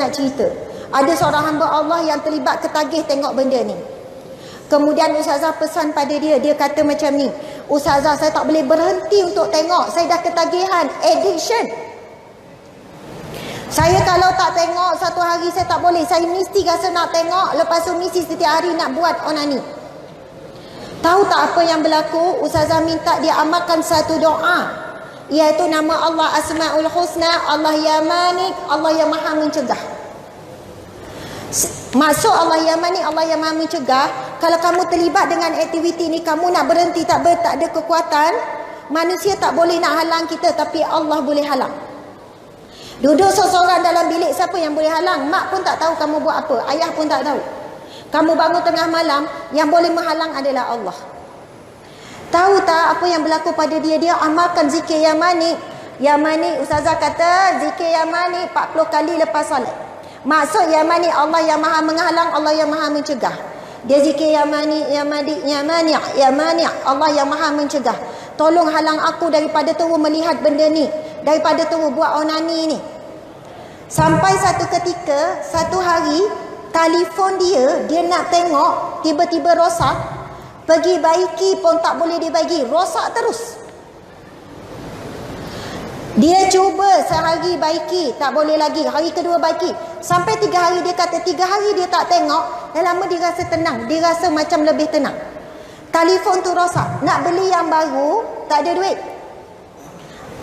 nak cerita. Ada seorang hamba Allah yang terlibat ketagih tengok benda ni. Kemudian Ustazah pesan pada dia. Dia kata macam ni, Ustazah, saya tak boleh berhenti untuk tengok. Saya dah ketagihan, addiction. Saya kalau tak tengok satu hari saya tak boleh. Saya mesti rasa nak tengok. Lepas tu mesti setiap hari nak buat onani. Tahu tak apa yang berlaku? Ustazah minta dia amalkan satu doa, iaitu nama Allah Asmaul Husna, Allah Ya Manik, Allah yang Maha Mencegah. Maksud Allah Yang Manik, Allah yang Maha Mencegah, kalau kamu terlibat dengan aktiviti ni, kamu nak berhenti tak ada kekuatan. Manusia tak boleh nak halang kita, tapi Allah boleh halang. Duduk seorang dalam bilik, siapa yang boleh halang? Mak pun tak tahu kamu buat apa, ayah pun tak tahu. Kamu bangun tengah malam, yang boleh menghalang adalah Allah. Tahu tak apa yang berlaku pada dia? Dia amalkan zikir Yang Manik. Yang Manik, Ustazah kata zikir Yang Manik 40 kali lepas salat. Maksud Yang Manik, Allah yang Maha menghalang, Allah yang Maha mencegah. Dia zikir Ya Manik, Ya Manik, Ya Manik, Ya Manik, Allah yang Maha mencegah. Tolong halang aku daripada terus melihat benda ni, daripada terus buat onani ni. Sampai satu ketika, satu hari, telefon dia nak tengok, tiba-tiba rosak. Pergi baiki pun tak boleh dibagi, rosak terus. Dia cuba sehari baiki, tak boleh lagi. Hari kedua baiki, sampai 3 hari. Dia kata 3 hari dia tak tengok, dah lama dia rasa tenang, dia rasa macam lebih tenang. Telefon tu rosak, nak beli yang baru, tak ada duit.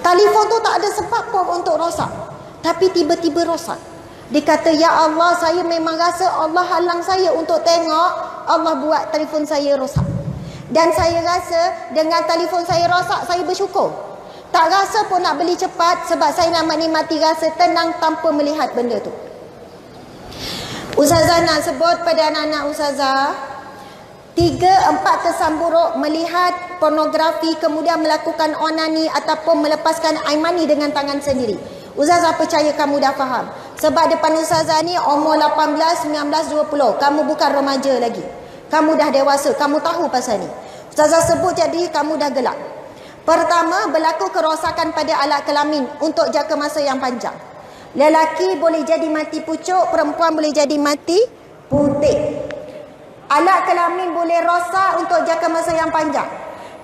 Telefon tu tak ada sebab pun untuk rosak, tapi tiba-tiba rosak. Dia kata, ya Allah, saya memang rasa Allah halang saya untuk tengok. Allah buat telefon saya rosak. Dan saya rasa dengan telefon saya rosak, saya bersyukur. Tak rasa pun nak beli cepat, sebab saya nak menikmati rasa tenang tanpa melihat benda tu. Ustazah nak sebut pada anak-anak Ustazah, 3-4 kesan buruk melihat pornografi, kemudian melakukan onani ataupun melepaskan air mani dengan tangan sendiri. Ustazah percaya kamu dah faham. Sebab depan Ustazah ni umur 18, 19, 20. Kamu bukan remaja lagi. Kamu dah dewasa, kamu tahu pasal ni. Ustazah sebut jadi kamu dah gelap. Pertama, berlaku kerosakan pada alat kelamin untuk jangka masa yang panjang. Lelaki boleh jadi mati pucuk, perempuan boleh jadi mati putih. Alat kelamin boleh rosak untuk jangka masa yang panjang.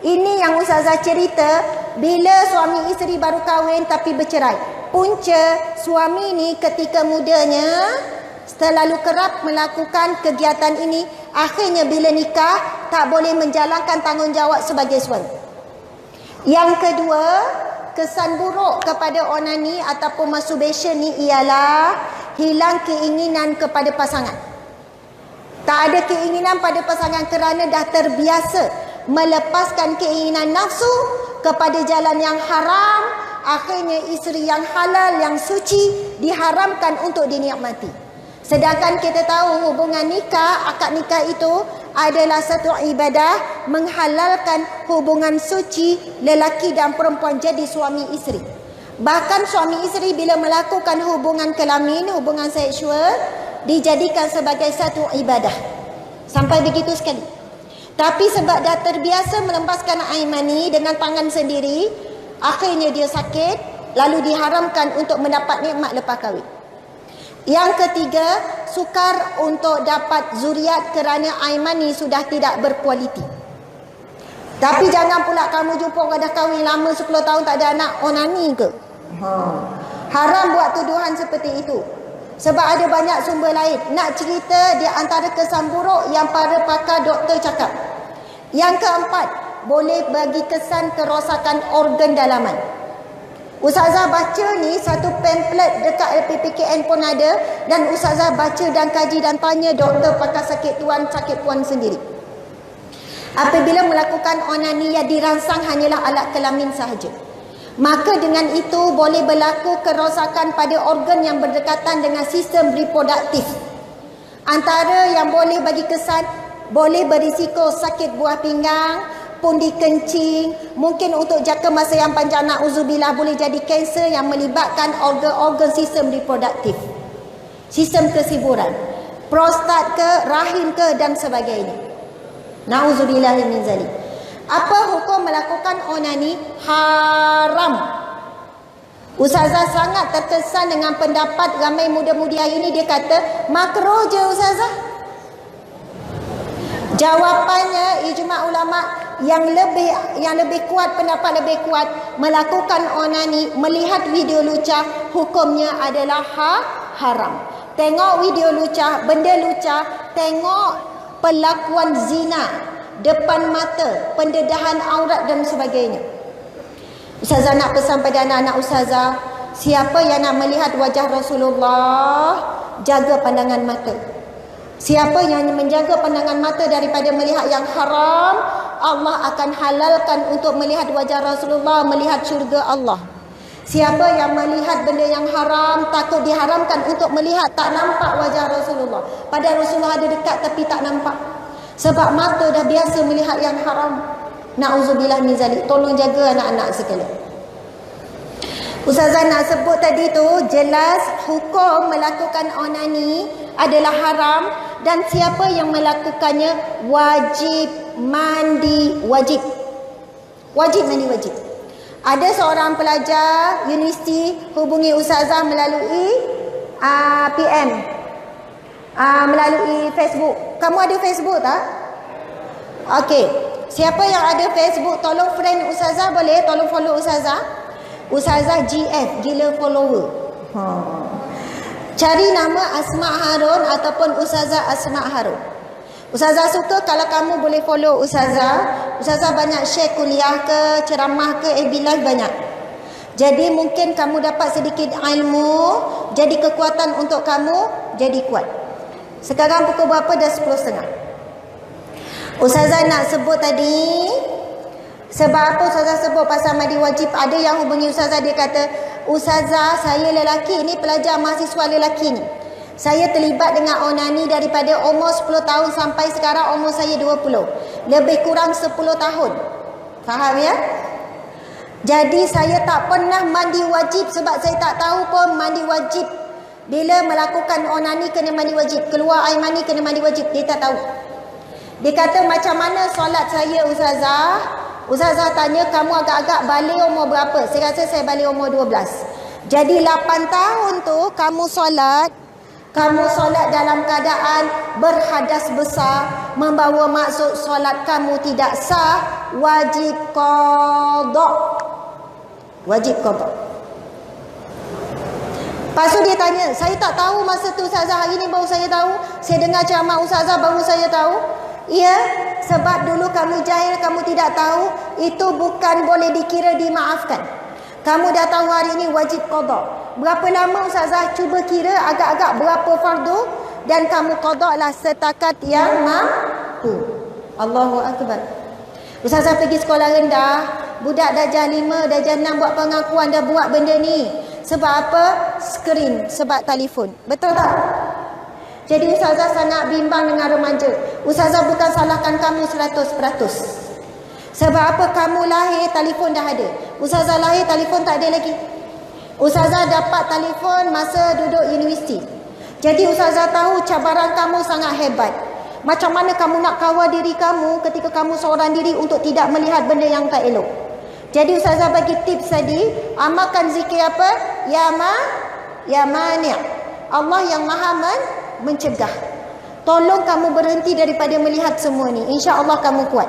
Ini yang Ustazah cerita bila suami isteri baru kahwin tapi bercerai. Punca suami ni ketika mudanya terlalu kerap melakukan kegiatan ini. Akhirnya bila nikah tak boleh menjalankan tanggungjawab sebagai suami. Yang kedua, kesan buruk kepada onani ataupun masturbation ni ialah hilang keinginan kepada pasangan. Tak ada keinginan pada pasangan kerana dah terbiasa melepaskan keinginan nafsu kepada jalan yang haram. Akhirnya isteri yang halal, yang suci diharamkan untuk dinikmati. Sedangkan kita tahu hubungan nikah, akad nikah itu adalah satu ibadah menghalalkan hubungan suci lelaki dan perempuan jadi suami isteri. Bahkan suami isteri bila melakukan hubungan kelamin, hubungan seksual, dijadikan sebagai satu ibadah. Sampai begitu sekali. Tapi sebab dah terbiasa melepaskan air mani dengan tangan sendiri, akhirnya dia sakit, lalu diharamkan untuk mendapat nikmat lepas kahwin. Yang ketiga, sukar untuk dapat zuriat kerana air mani sudah tidak berkualiti. Tapi jangan pula kamu jumpa orang dah kahwin lama 10 tahun tak ada anak, onani ke? Haram buat tuduhan seperti itu. Sebab ada banyak sumber lain. Nak cerita di antara kesan buruk yang para pakar doktor cakap. Yang keempat, boleh bagi kesan kerosakan organ dalaman. Ustazah baca ni satu pamphlet dekat LPPKN pun ada, dan Ustazah baca dan kaji dan tanya doktor pakar sakit tuan, sakit puan sendiri. Apabila melakukan onani yang dirangsang hanyalah alat kelamin sahaja, maka dengan itu boleh berlaku kerosakan pada organ yang berdekatan dengan sistem reproduktif. Antara yang boleh bagi kesan, boleh berisiko sakit buah pinggang, pundi kencing, mungkin untuk jangka masa yang panjang, na'udzubillah, boleh jadi kanser yang melibatkan organ-organ sistem reproduktif, sistem kesuburan, prostat ke, rahim ke dan sebagainya. Na'udzubillah min zalik. Apa hukum melakukan onani? Haram. Ustazah sangat terkesan dengan pendapat ramai muda-mudi hari ini. Dia kata makruh je Ustazah. Jawapannya ijma' ulama yang lebih kuat, pendapat lebih kuat, melakukan onani, melihat video lucah, hukumnya adalah haram. Tengok video lucah, benda lucah, tengok pelakuan zina depan mata, pendedahan aurat dan sebagainya. Ustazah nak pesan pada anak-anak ustazah, siapa yang nak melihat wajah Rasulullah, jaga pandangan mata. Siapa yang menjaga pandangan mata daripada melihat yang haram, Allah akan halalkan untuk melihat wajah Rasulullah, melihat syurga Allah. Siapa yang melihat benda yang haram, takut diharamkan untuk melihat, tak nampak wajah Rasulullah. Padahal Rasulullah ada dekat tapi tak nampak. Sebab mata dah biasa melihat yang haram. Na'udzubillah min zalik. Tolong jaga anak-anak sekalian. Ustazah nak sebut tadi tu, jelas hukum melakukan onani adalah haram, dan siapa yang melakukannya wajib mandi wajib. Wajib mandi wajib. Ada seorang pelajar universiti hubungi ustazah melalui PM, melalui Facebook. Kamu ada Facebook tak? Okey. Siapa yang ada Facebook, tolong friend ustazah boleh? Tolong follow ustazah. Ustazah GF, gila follower. Cari nama Asma Harun ataupun Ustazah Asma Harun. Ustazah suka kalau kamu boleh follow Ustazah. Ustazah banyak share kuliah ke, ceramah ke, FB Live banyak. Jadi mungkin kamu dapat sedikit ilmu, jadi kekuatan untuk kamu, jadi kuat. Sekarang pukul berapa? Dah 10.30. Ustazah nak sebut tadi, sebab apa Ustazah sebut pasal mandi wajib? Ada yang hubungi Ustazah, dia kata, Ustazah, saya lelaki ni, pelajar mahasiswa lelaki ni, saya terlibat dengan onani daripada umur 10 tahun sampai sekarang umur saya 20. Lebih kurang 10 tahun. Faham ya? Jadi saya tak pernah mandi wajib sebab saya tak tahu pun mandi wajib. Bila melakukan onani kena mandi wajib, keluar air mani kena mandi wajib, dia tak tahu. Dia kata, macam mana solat saya Ustazah? Ustazah tanya, kamu agak-agak balik umur berapa? Saya rasa saya balik umur 12. Jadi 8 tahun tu kamu solat dalam keadaan berhadas besar, membawa maksud solat kamu tidak sah, wajib qada. Wajib qada. Lepas tu dia tanya, saya tak tahu masa tu Ustazah, hari ni baru saya tahu. Saya dengar ceramah Ustazah baru saya tahu. Ya, sebab dulu kamu jahil, kamu tidak tahu, itu bukan boleh dikira dimaafkan. Kamu dah tahu hari ini wajib qada. Berapa lama Ustazah cuba kira agak-agak berapa fardu, dan kamu qada lah setakat yang mampu. Allahu Akbar. Ustazah pergi sekolah rendah, budak darjah 5, darjah 6 buat pengakuan dah buat benda ni. Sebab apa? Skrin, sebab telefon. Betul tak? Jadi Ustazah sangat bimbang dengan remaja. Ustazah bukan salahkan kamu 100%. Sebab apa? Kamu lahir, telefon dah ada. Ustazah lahir, telefon tak ada lagi. Ustazah dapat telefon masa duduk universiti. Jadi Ustazah tahu cabaran kamu sangat hebat. Macam mana kamu nak kawal diri kamu ketika kamu seorang diri untuk tidak melihat benda yang tak elok. Jadi Ustazah bagi tips tadi, amalkan zikir apa? Ya mani'. Allah yang maha mencegah. Tolong kamu berhenti daripada melihat semua ni. InsyaAllah kamu kuat.